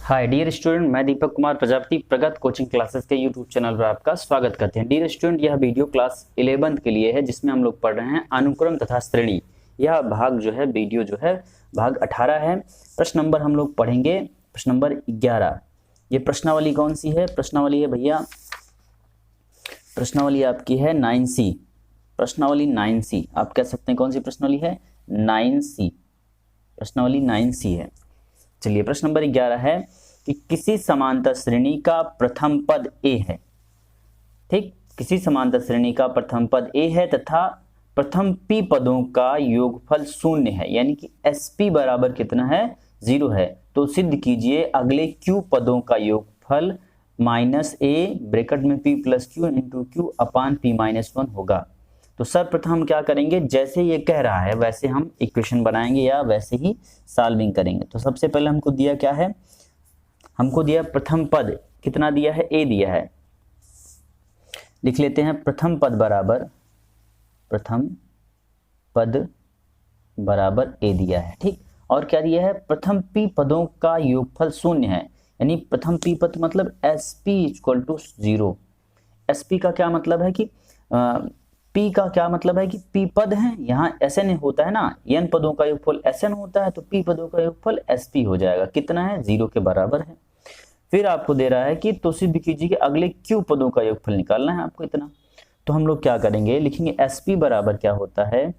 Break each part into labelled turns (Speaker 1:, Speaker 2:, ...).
Speaker 1: Hi dear student, मैं दीपक कुमार प्रजापति प्रगत coaching classes के यूट्यूब चैनल पर आपका स्वागत करते हैं। डियर स्टूडेंट, यह वीडियो क्लास 11th के लिए है जिसमें हम लोग पढ़ रहे हैं अनुक्रम तथा श्रेणी। यह भाग जो है वीडियो जो है भाग 18 है। प्रश्न नंबर हम लोग पढ़ेंगे प्रश्न नंबर 11। ये प्रश्नावली कौन सी है? प्रश्नावली है भैया, प्रश्नावली आपकी है 9C। प्रश्नावली 9C आप कह सकते हैं कौन सी प्रश्नावली है? 9C, प्रश्नावली 9C है। चलिए प्रश्न नंबर 11 है कि किसी समांतर श्रेणी का प्रथम पद a है। ठीक, किसी समांतर श्रेणी का प्रथम पद a है तथा प्रथम p पदों का योगफल 0 है, यानी कि sp बराबर कितना है? 0 है। तो सिद्ध कीजिए अगले q पदों का योगफल -a ब्रैकेट में p plus q into q अपान p माइनस 1 होगा। तो सर्वप्रथम हम क्या करेंगे, जैसे ये कह रहा है वैसे हम इक्वेशन बनाएंगे या वैसे ही सॉल्विंग करेंगे। तो सबसे पहले हमको दिया क्या है? हमको दिया प्रथम पद, कितना दिया है? a दिया है। लिख लेते हैं प्रथम पद बराबर a दिया है। ठीक, और क्या दिया है? प्रथम p पदों का योगफल 0 है, यानी प्रथम p पद मतलब sp इक्वल टू 0। sp का क्या मतलब है कि p का क्या मतलब है कि p पद है, यहाँ Sn होता है ना, n पदों का योगफल Sn होता है, तो p पदों का योगफल sp हो जाएगा। कितना है? 0 के बराबर है। फिर आपको दे रहा है कि तो सिद्ध कीजिए कि अगले q पदों का योगफल निकालना है आपको इतना। तो हम लोग क्या करेंगे, लिखेंगे sp बराबर क्या होता है,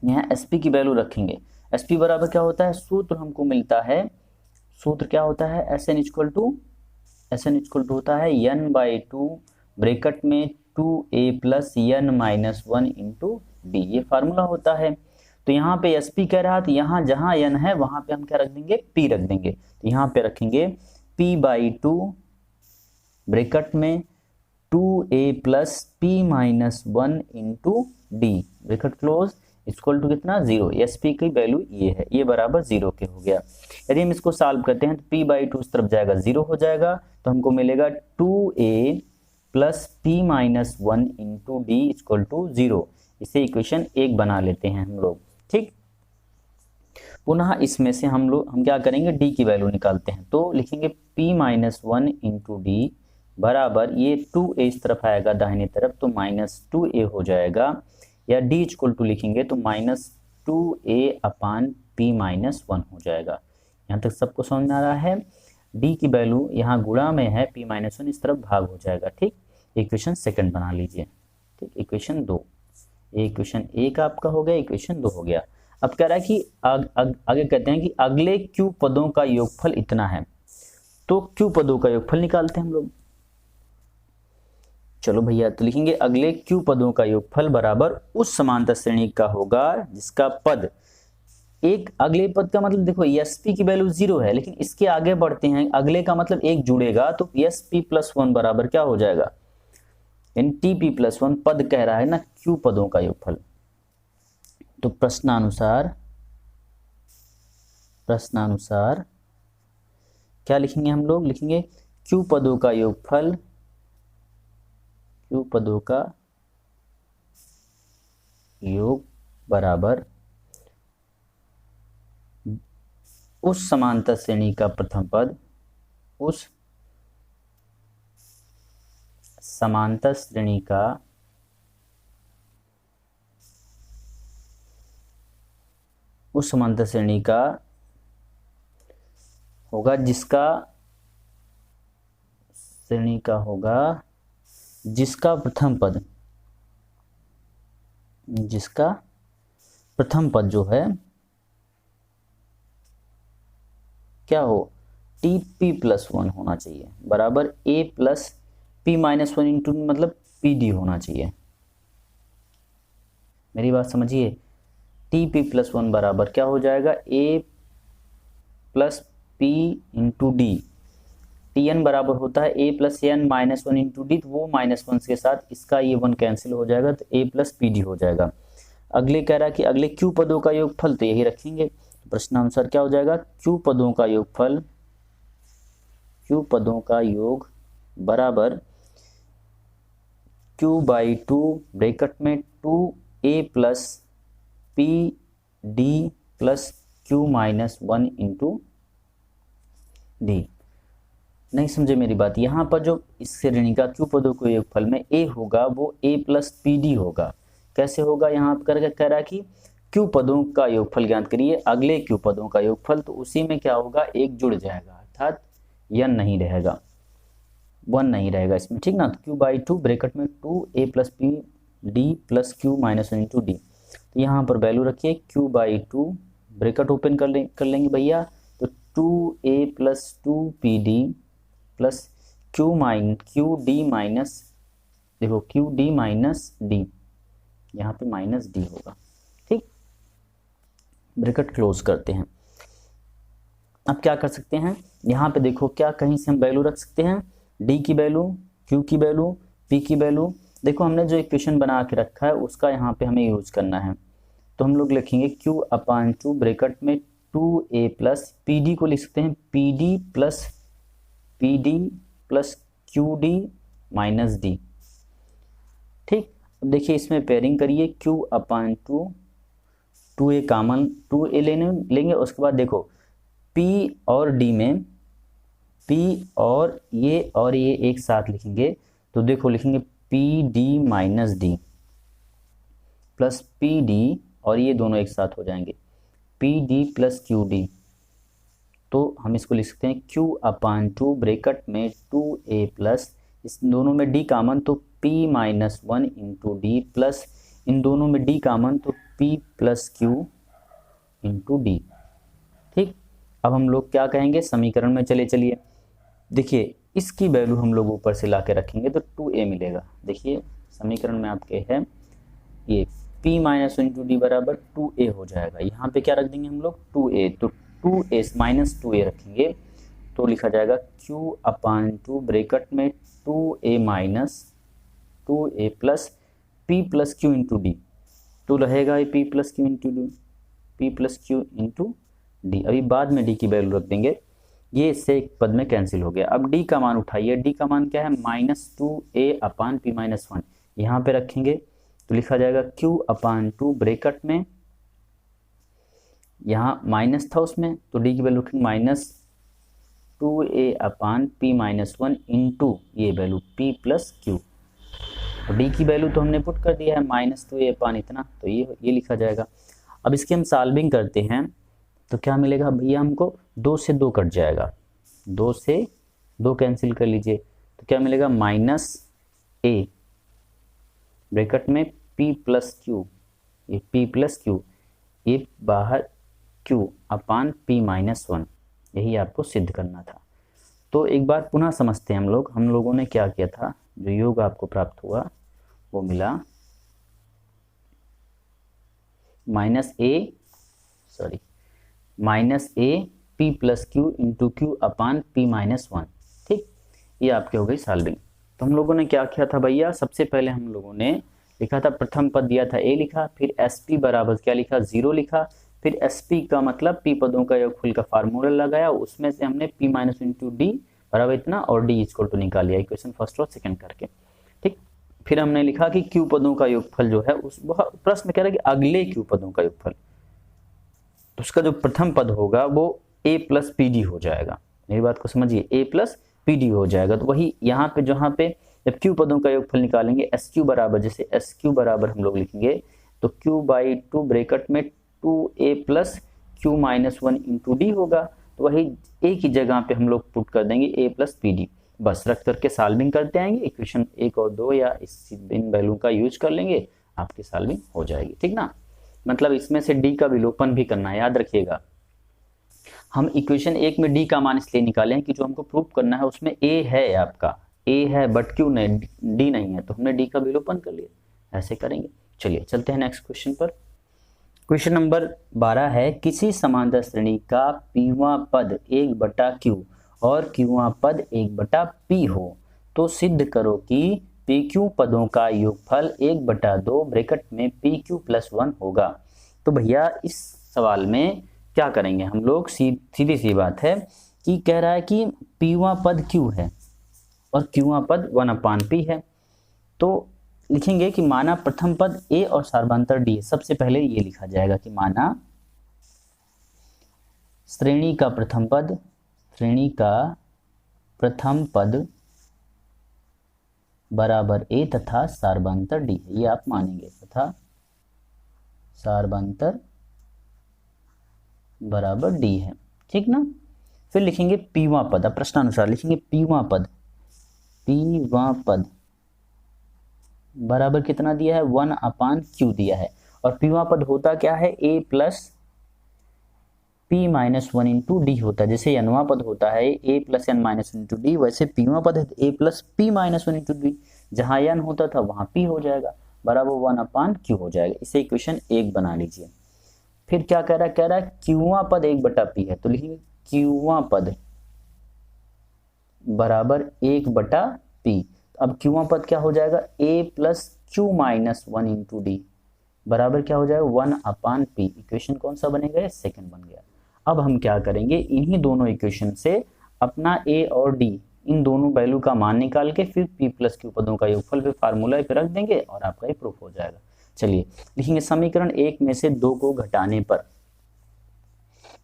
Speaker 1: यहाँ sp की वैल्यू रखेंगे। sp बराबर क्या होता है? सूत्र हमको मिलता है, सूत्र क्या होता है? Sn इक्वल टू होता है n/2 ब्रैकेट में 2a plus n minus 1 into D, ये फार्मूला होता है। तो यहाँ पे sp कह रहा, तो यहाँ जहाँ n है वहां पे हम क्या रख देंगे? p रख देंगे। तो यहाँ पे रखेंगे p/2 ब्रैकेट में 2a plus p minus 1 into d bracket close equal to कितना? 0। sp की वैल्यू ये है, ये बराबर 0 के हो गया। यदि हम इसको सॉल्व करते हैं तो p/2 इस तरफ जाएगा 0 हो जाएगा, तो हमको मिलेगा 2a plus p minus 1 into d equal to 0। इसे इक्वेशन 1 बना लेते हैं हम लोग। ठीक, पुनः इसमें से हम क्या करेंगे? d की वैल्यू निकालते हैं। तो लिखेंगे p माइनस 1 इंटू डी बराबर, ये 2a इस तरफ आएगा दाहिने तरफ, तो माइनस 2a हो जाएगा, या d इक्वल टू लिखेंगे तो माइनस 2a अपान p माइनस 1 हो जाएगा। यहाँ तक सबको समझ में आ रहा है? d की वैल्यू यहाँ गुणा में है, p माइनस 1 इस तरफ भाग हो जाएगा। ठीक, इक्वेशन सेकंड बना लीजिए। ठीक, इक्वेशन 2, इक्वेशन 1 आपका हो गया, इक्वेशन 2 हो गया। अब कह रहा है कि आगे कहते हैं कि अगले q पदों का योगफल इतना है। तो q पदों का योगफल निकालते हैं हम लोग। चलो भैया, तो लिखेंगे अगले q पदों का योगफल बराबर उस समांतर श्रेणी का होगा जिसका पद एक, अगले पद का मतलब देखो sp की वैल्यू 0 है, लेकिन इसके आगे बढ़ते हैं, अगले का मतलब एक जुड़ेगा, तो sp प्लस 1 बराबर क्या हो जाएगा? यानी tp प्लस 1 पद कह रहा है ना q पदों का योगफल। तो प्रश्नानुसार क्या लिखेंगे हम लोग? लिखेंगे q पदों का योगफल, q पदों का योग बराबर उस समांतर श्रेणी का प्रथम पद, उस समांतर श्रेणी का होगा जिसका प्रथम पद जो है क्या हो? tp प्लस 1 होना चाहिए बराबर a plus p minus 1 into मतलब pd होना चाहिए। मेरी बात समझिए, tp प्लस 1 बराबर क्या हो जाएगा? a plus p into D. tn बराबर होता है a plus n minus 1 into D, तो वो माइनस 1 के साथ इसका ये 1 कैंसिल हो जाएगा, तो a प्लस pd हो जाएगा। अगले कह रहा है कि अगले q पदों का योगफल, तो यही रखेंगे। प्रश्नानुसार क्या हो जाएगा? q पदों का योग बराबर q/2 ब्रैकेट में 2a plus p d plus q minus 1 into D. नहीं समझे मेरी बात, यहाँ पर जो इस श्रेणी का क्यू पदों के योगफल में ए होगा वो ए प्लस पी डी होगा। कैसे होगा, यहाँ पर करके कह रहा है कि क्यू पदों का योगफल ज्ञात करिए, अगले क्यू पदों का योगफल, तो उसी में क्या होगा, एक जुड़ जाएगा, अर्थात यन नहीं रहेगा, वन नहीं रहेगा इसमें, ठीक ना। तो क्यू बाई टू ब्रैकेट में 2a plus P D plus Q minus one into D. तो यहाँ पर वैल्यू रखिए Q by two, bracket open कर लेंगे भैया, तो 2a plus 2pd plus Q D minus, देखो क्यू डी माइनस डी, यहाँ पे माइनस डी होगा, ठीक। ब्रैकेट क्लोज करते हैं। अब क्या कर सकते हैं, यहाँ पे देखो क्या कहीं से हम वैल्यू रख सकते हैं, डी की वैल्यू, क्यू की वैल्यू, पी की वैल्यू। देखो हमने जो इक्वेशन बना के रखा है उसका यहाँ पे हमें यूज करना है, तो हम लोग लिखेंगे क्यू अपान टू ब्रैकेट में 2a प्लस पी डी को लिख सकते हैं P D plus Q D minus D, ठीक। अब देखिए इसमें पेयरिंग करिए, क्यू अपान टू ए कॉमन, 2a लेंगे, उसके बाद देखो P और D में, P और ये एक साथ लिखेंगे, तो देखो लिखेंगे P D minus D plus P D, और ये दोनों एक साथ हो जाएंगे P D plus Q D. तो हम इसको लिख सकते हैं क्यू अपान टू ब्रैकेट में 2a प्लस, इस दोनों में d कॉमन तो p minus one into d plus इन दोनों में d कॉमन तो p plus q into d, ठीक। अब हम लोग क्या कहेंगे, समीकरण में चलिए देखिए इसकी वैल्यू हम लोग ऊपर से ला के रखेंगे तो 2a मिलेगा। देखिए समीकरण में आपके है ये p minus one into D बराबर 2a हो जाएगा, यहाँ पे क्या रख देंगे हम लोग 2a, तो 2a माइनस 2a रखेंगे तो लिखा जाएगा q अपान टू ब्रैकेट में 2a minus 2a plus p plus q into D, तो रहेगा p plus q into D, p plus q into D. अभी बाद में d की वैल्यू रख देंगे, ये इससे एक पद में कैंसिल हो गया। अब d का मान उठाइए, d का मान क्या है, माइनस 2a अपान पी माइनस वन, यहाँ पे रखेंगे तो लिखा जाएगा q अपान टू ब्रैकेट में, यहाँ माइनस था उसमें तो d की वैल्यू रखेंगे माइनस 2a अपान पी माइनस वन इंटू ये वैल्यू p प्लस क्यू, तो d की वैल्यू तो हमने पुट कर दिया है माइनस 2a अपान इतना, तो ये लिखा जाएगा। अब इसकी हम सॉल्विंग करते हैं तो क्या मिलेगा भैया, हमको 2 से 2 कट जाएगा, 2 से 2 कैंसिल कर लीजिए, तो क्या मिलेगा माइनस a ब्रैकेट में p प्लस क्यू, ये p प्लस क्यू, ये बाहर q अपान p माइनस वन, यही आपको सिद्ध करना था। तो एक बार पुनः समझते हैं हम लोगों ने क्या किया था, जो योग आपको प्राप्त हुआ वो मिला minus a p plus q into Q upon p minus one, ठीक। ये आपके हो गई सॉल्विंग। तो हम लोगों ने क्या किया था भैया, सबसे पहले हम लोगों ने लिखा था, प्रथम पद दिया था a लिखा, फिर sp बराबर क्या लिखा 0 लिखा, फिर sp का मतलब p पदों का योगफल का फार्मूला लगाया, उसमें से हमने p माइनस इंटू डी बराबर इतना और d इक्वल टू निकाल लिया, इक्वेशन फर्स्ट और सेकंड करके, ठीक। फिर हमने लिखा कि q पदों का योगफल जो है उस प्रश्न कह रहा है कि अगले q पदों का योगफल, तो उसका जो प्रथम पद होगा वो a प्लस पी डी हो जाएगा, मेरी बात को समझिए, a प्लस पी डी हो जाएगा। तो वही यहाँ पे जहाँ पे जब q पदों का योगफल निकालेंगे एस क्यू बराबर, जैसे एस क्यू बराबर हम लोग लिखेंगे तो q बाई टू ब्रैकेट में 2a plus Q minus one into D होगा, तो वही a की जगह पे हम लोग पुट कर देंगे a प्लस पी डी, बस रख करके सॉल्विंग करते आएंगे, इक्वेशन 1 और 2 या इन वैल्यू का यूज कर लेंगे, आपकी सॉल्विंग हो जाएगी, ठीक ना। मतलब इसमें से d का विलोपन भी करना है, याद रखिएगा। हम इक्वेशन 1 में d का मान इसलिए निकाले हैं कि जो हमको प्रूव करना है उसमें a है, आपका a है बट क्यों नहीं d नहीं है, तो हमने d का विलोपन कर लिया, ऐसे करेंगे। चलिए चलते हैं नेक्स्ट क्वेश्चन पर। क्वेश्चन नंबर 12 है, किसी समांतर श्रेणी का pवां पद 1/q और qवां पद 1/p हो तो सिद्ध करो कि pq पदों का योगफल 1/2 ब्रैकेट में pq प्लस 1 होगा। तो भैया इस सवाल में क्या करेंगे हम लोग, सीधी सी बात है कि कह रहा है कि pवां पद q है और qवां पद 1/p है, तो लिखेंगे कि माना प्रथम पद a और सार्वधांतर d है। सबसे पहले ये लिखा जाएगा कि माना श्रेणी का प्रथम पद श्रेणी का प्रथम पद बराबर ए तथा सार्वंतर डी है, ये आप मानेंगे, तथा सार्वंतर बराबर डी है, ठीक ना। फिर लिखेंगे पीवां पद, अब प्रश्नानुसार लिखेंगे पीवां पद, पीवां पद बराबर कितना दिया है 1/q दिया है। और पीवां पद होता क्या है, a plus p minus 1 into D होता है। जैसे nवां पद होता है a plus n minus into D, वैसे पीवां पद है a plus p minus 1 into D. जहां n होता था वहां p हो जाएगा, बराबर 1/q हो जाएगा। इसे इक्वेशन 1 बना लीजिए। फिर क्या कह रहा है क्यूवां पद 1/p है, तो लिखेंगे क्यूवां पद बराबर 1/p। अब क्यूवां पद क्या हो जाएगा, a plus q minus 1 into D बराबर क्या हो जाएगा 1/p। इक्वेशन कौन सा बनेगा, सेकंड बन गया। अब हम क्या करेंगे, इन्हीं दोनों इक्वेशन से अपना a और d, इन दोनों वैल्यू का मान निकाल के फिर p प्लस q पदों का योगफल पे फार्मूला पे रख देंगे और आपका ये प्रूफ हो जाएगा। चलिए लिखेंगे समीकरण 1 में से 2 को घटाने पर,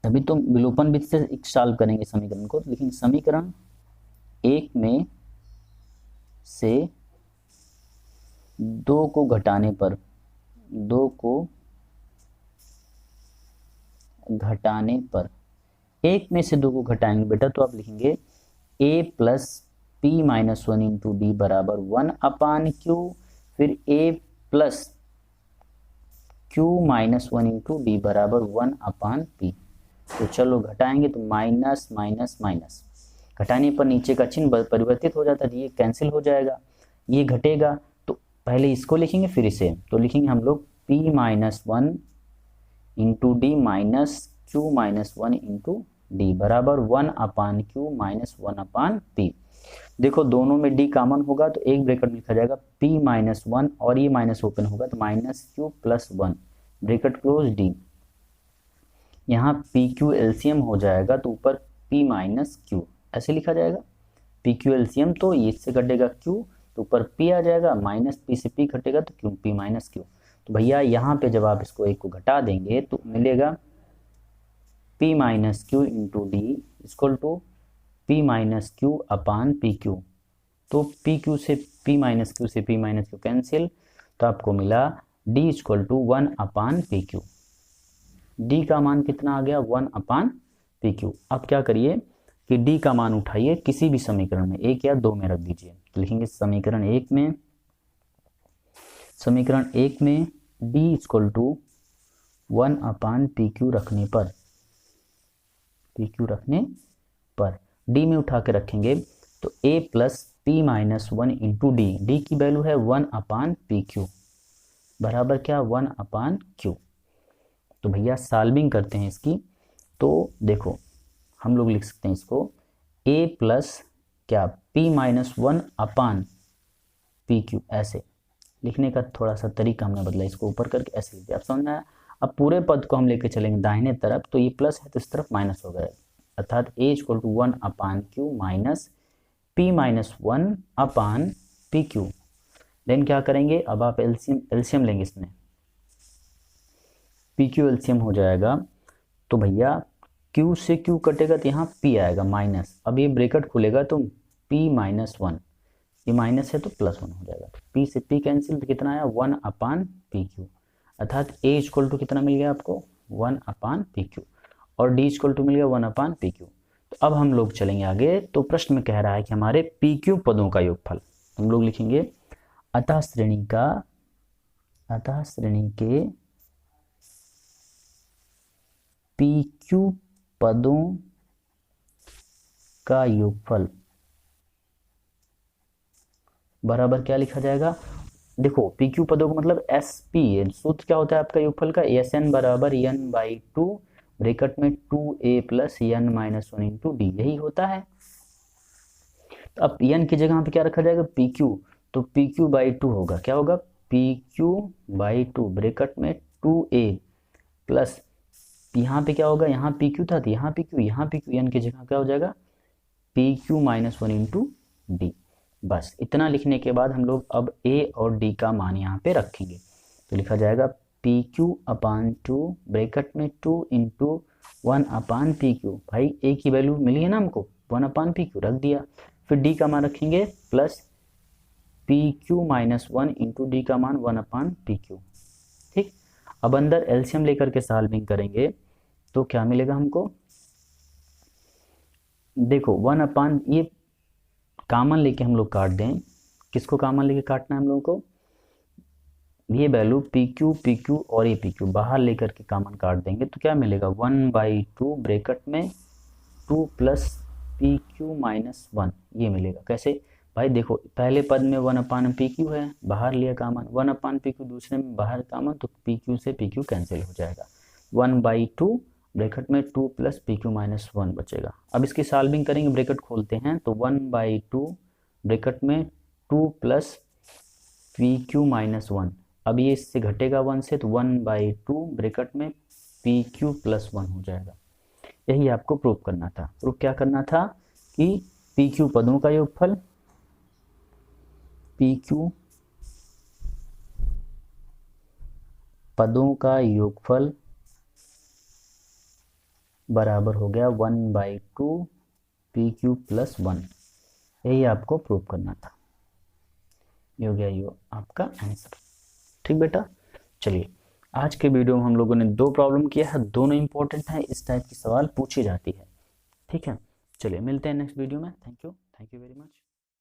Speaker 1: तभी तो विलोपन विधि से सॉल्व करेंगे समीकरण को। लेकिन समीकरण 1 में से 2 को घटाने पर, 2 को घटाने पर, 1 में से 2 को घटाएंगे बेटा तो आप लिखेंगे a plus p minus 1 into D बराबर 1/q, फिर a plus q minus 1 into D बराबर 1/p। तो चलो घटाएंगे तो माइनस माइनस माइनस, घटाने पर नीचे का चिन्ह परिवर्तित हो जाता है, ये कैंसिल हो जाएगा, ये घटेगा। तो पहले इसको लिखेंगे फिर इसे, तो लिखेंगे हम लोग p minus 1 into D minus q minus 1 into D बराबर 1/q माइनस 1/p। देखो दोनों में d कॉमन होगा तो एक ब्रैकेट में लिखा जाएगा p माइनस 1 और ये माइनस ओपन होगा तो minus q plus 1 bracket close d। यहाँ pq एलसीएम हो जाएगा तो ऊपर p माइनस q ऐसे लिखा जाएगा, pq एलसीएम तो इससे घटेगा q तो ऊपर p आ जाएगा, माइनस p से p घटेगा तो q p माइनस q। तो भैया यहाँ पे जब आप इसको एक को घटा देंगे तो मिलेगा p minus q into d equal to p minus q upon p q. तो पी क्यू से p माइनस क्यू से p माइनस क्यू कैंसिल, तो आपको मिला d equal to 1/pq। d का मान कितना आ गया 1/pq। अब क्या करिए कि d का मान उठाइए किसी भी समीकरण में 1 या 2 में रख दीजिए। तो लिखेंगे समीकरण 1 में d इक्वल टू 1/pq रखने पर, pq रखने पर d में उठा के रखेंगे तो a plus p minus 1 into D, D की वैल्यू है 1/pq बराबर क्या 1/q। तो भैया सॉल्विंग करते हैं इसकी, तो देखो हम लोग लिख सकते हैं इसको a प्लस क्या p माइनस 1/pq, ऐसे लिखने का थोड़ा सा तरीका हमने बदला, इसको ऊपर करके ऐसे लिख दिया। आप समझ में आया। अब पूरे पद को हम लेके चलेंगे दाहिने तरफ, तो ये प्लस है तो इस तरफ माइनस हो गया, अर्थात a इक्वल टू 1/q minus p minus 1/pq। Then क्या करेंगे, अब आप एलसीएम लेंगे इसमें, pq एलसीएम हो जाएगा तो भैया q से q कटेगा तो यहाँ p आएगा माइनस, अब ये ब्रैकेट खुलेगा तो p माइनस 1, ये माइनस है तो प्लस 1 हो जाएगा, तो p से p कैंसिल तो कितना आया 1/pq, अर्थात a इक्वल टू कितना मिल गया आपको 1/pq और d इक्वल टू मिल गया 1/pq। तो अब हम लोग चलेंगे आगे, तो प्रश्न में कह रहा है कि हमारे pq पदों का योगफल, हम लोग लिखेंगे अतः श्रेणी के pq पदों का योगफल बराबर क्या लिखा जाएगा। देखो pq पदों का मतलब sp, सूत्र क्या होता है आपका योगफल का, sn बराबर n/2 ब्रैकेट में 2a plus n minus 1 into D, यही होता है। अब n की जगह पे क्या रखा जाएगा pq, तो pq/2 होगा, क्या होगा pq/2 ब्रैकेट में 2a प्लस यहाँ पे क्या होगा, यहाँ pq था तो यहाँ pq n की जगह क्या हो जाएगा pq माइनस 1 इंटू डी। बस इतना लिखने के बाद हम लोग अब a और d का मान यहाँ पे रखेंगे, तो लिखा जाएगा pq/2 ब्रैकेट में 2 into one upon p Q, भाई ए की वैल्यू मिली है ना हमको, वन अपान पी क्यू रख दिया। फिर डी का मान रखेंगे plus P Q minus one into D का मान वन अपान पी क्यू। ठीक, अब अंदर एलसीएम लेकर के सॉल्विंग करेंगे तो क्या मिलेगा हमको, देखो वन अपान, ये कॉमन लेके हम लोग काट दें, किसको कॉमन लेके काटना है हम लोगों को, ये वैल्यू पी क्यू और ये पी क्यू बाहर लेकर के कॉमन काट देंगे तो क्या मिलेगा, 1/2 ब्रैकेट में 2 plus P Q minus one, ये मिलेगा। कैसे भाई, देखो पहले पद में 1 अपान पी क्यू है, बाहर लिया कॉमन, 1 अपान पी क्यू दूसरे में बाहर कॉमन, तो पी क्यू से पी क्यू कैंसिल हो जाएगा, 1/2 ब्रैकेट में 2 plus P Q minus one बचेगा। अब इसकी सॉल्विंग करेंगे, ब्रैकेट खोलते हैं तो 1/2 ब्रैकेट में 2 plus P Q minus one, अब ये इससे घटेगा 1 से तो 1/2 ब्रैकेट में पी क्यू प्लस वन हो जाएगा। यही आपको प्रूव करना था। प्रूव क्या करना था कि पी क्यू पदों का योगफल, पी क्यू पदों का योगफल बराबर हो गया 1/2 पी क्यू प्लस वन। यही आपको प्रूव करना था। ये हो गया ये आपका आंसर। ठीक बेटा, चलिए आज के वीडियो में हम लोगों ने 2 प्रॉब्लम किया है, दोनों इंपॉर्टेंट है, इस टाइप की सवाल पूछी जाती है। ठीक है, चलिए मिलते हैं नेक्स्ट वीडियो में। Thank you very much.